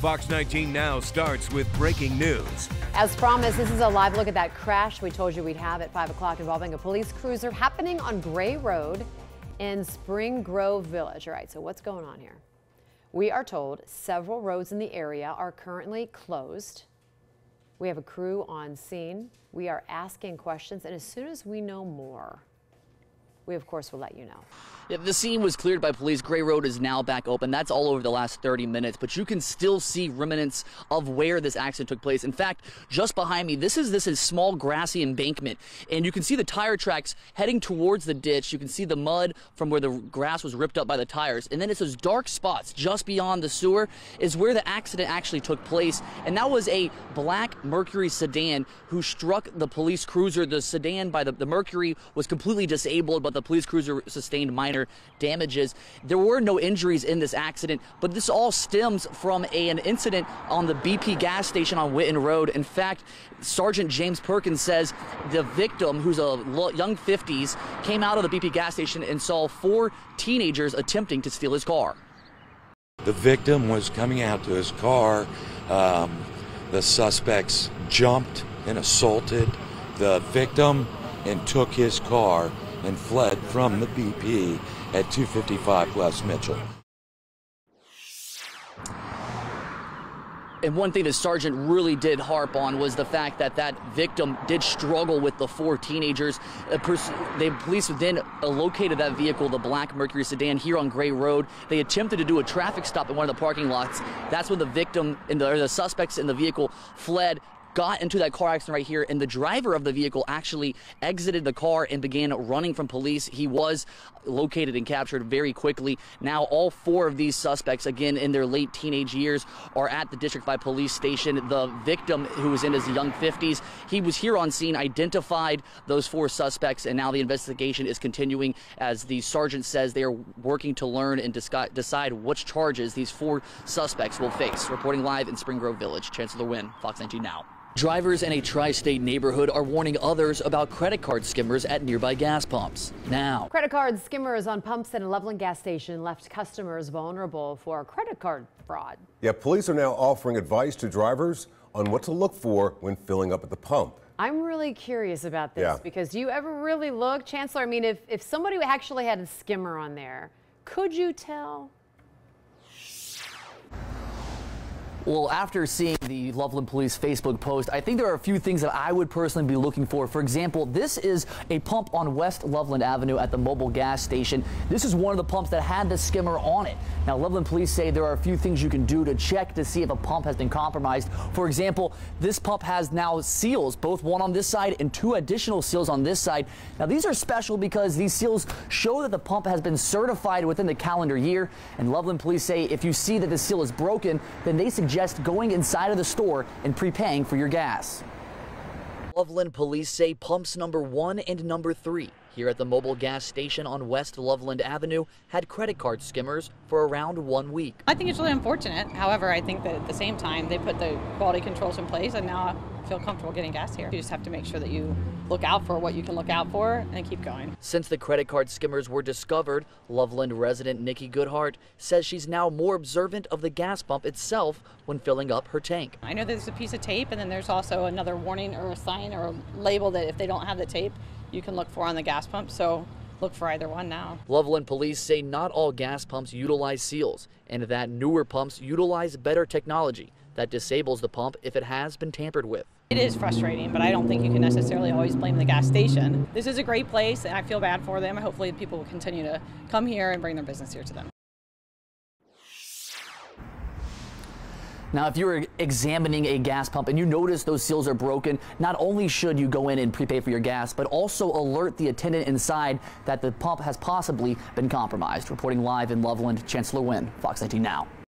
Fox 19 Now starts with breaking news. As promised, this is a live look at that crash we told you we'd have at 5 o'clock involving a police cruiser happening on Gray Road in Spring Grove Village. All right, so what's going on here? We are told several roads in the area are currently closed. We have a crew on scene. We are asking questions, and as soon as we know more, we of course will let you know. Yeah, the scene was cleared by police. Gray Road is now back open. That's all over the last 30 minutes, but you can still see remnants of where this accident took place. In fact, just behind me, this is small grassy embankment, and you can see the tire tracks heading towards the ditch. You can see the mud from where the grass was ripped up by the tires, and then it's those dark spots just beyond the sewer is where the accident actually took place, and that was a black Mercury sedan who struck the police cruiser. The sedan by the Mercury was completely disabled, but the police cruiser sustained minor damages. There were no injuries in this accident, but this all stems from an incident on the BP gas station on Whitten Road. In fact, Sergeant James Perkins says the victim, who's a young 50s, came out of the BP gas station and saw 4 teenagers attempting to steal his car. The victim was coming out to his car. The suspects jumped and assaulted the victim and took his car and fled from the BP at 255 West Mitchell. And one thing the sergeant really did harp on was the fact that that victim did struggle with the 4 teenagers. The police then located that vehicle, the black Mercury sedan, here on Gray Road. They attempted to do a traffic stop in one of the parking lots. That's when the victim and the suspects in the vehicle fled, got into that car accident right here, and the driver of the vehicle actually exited the car and began running from police. He was located and captured very quickly. Now all 4 of these suspects, again in their late teenage years, are at the District 5 police station. The victim, who was in his young 50s, he was here on scene, identified those 4 suspects, and now the investigation is continuing. As the sergeant says, they are working to learn and decide which charges these 4 suspects will face. Reporting live in Spring Grove Village, Chancellor Wynn, Fox 19 Now. Drivers in a tri-state neighborhood are warning others about credit card skimmers at nearby gas pumps. Now, credit card skimmers on pumps at a Loveland gas station left customers vulnerable for credit card fraud. Yeah, police are now offering advice to drivers on what to look for when filling up at the pump. I'm really curious about this because do you ever really look, Chancellor? I mean, if somebody actually had a skimmer on there, could you tell? Well, after seeing the Loveland Police Facebook post, I think there are a few things that I would personally be looking for. For example, this is a pump on West Loveland Avenue at the mobile gas station. This is one of the pumps that had the skimmer on it. Now, Loveland Police say there are a few things you can do to check to see if a pump has been compromised. For example, this pump has now seals, both one on this side and 2 additional seals on this side. Now, these are special because these seals show that the pump has been certified within the calendar year. And Loveland Police say if you see that the seal is broken, then they suggest going inside of the store and prepaying for your gas. Loveland Police say pumps number 1 and number 3 here at the mobile gas station on West Loveland Avenue had credit card skimmers for around 1 week. I think it's really unfortunate. However, I think that at the same time they put the quality controls in place, and now I feel comfortable getting gas here. You just have to make sure that you look out for what you can look out for and keep going. Since the credit card skimmers were discovered, Loveland resident Nikki Goodhart says she's now more observant of the gas pump itself when filling up her tank. I know there's a piece of tape, and then there's also another warning or a sign or a label that if they don't have the tape, you can look for on the gas pump. So look for either one now. Loveland police say not all gas pumps utilize seals, and that newer pumps utilize better technology that disables the pump if it has been tampered with. It is frustrating, but I don't think you can necessarily always blame the gas station. This is a great place, and I feel bad for them. Hopefully people will continue to come here and bring their business here to them. Now, if you're examining a gas pump and you notice those seals are broken, not only should you go in and prepay for your gas, but also alert the attendant inside that the pump has possibly been compromised. Reporting live in Loveland, Chancellor Wynn, Fox 19 Now.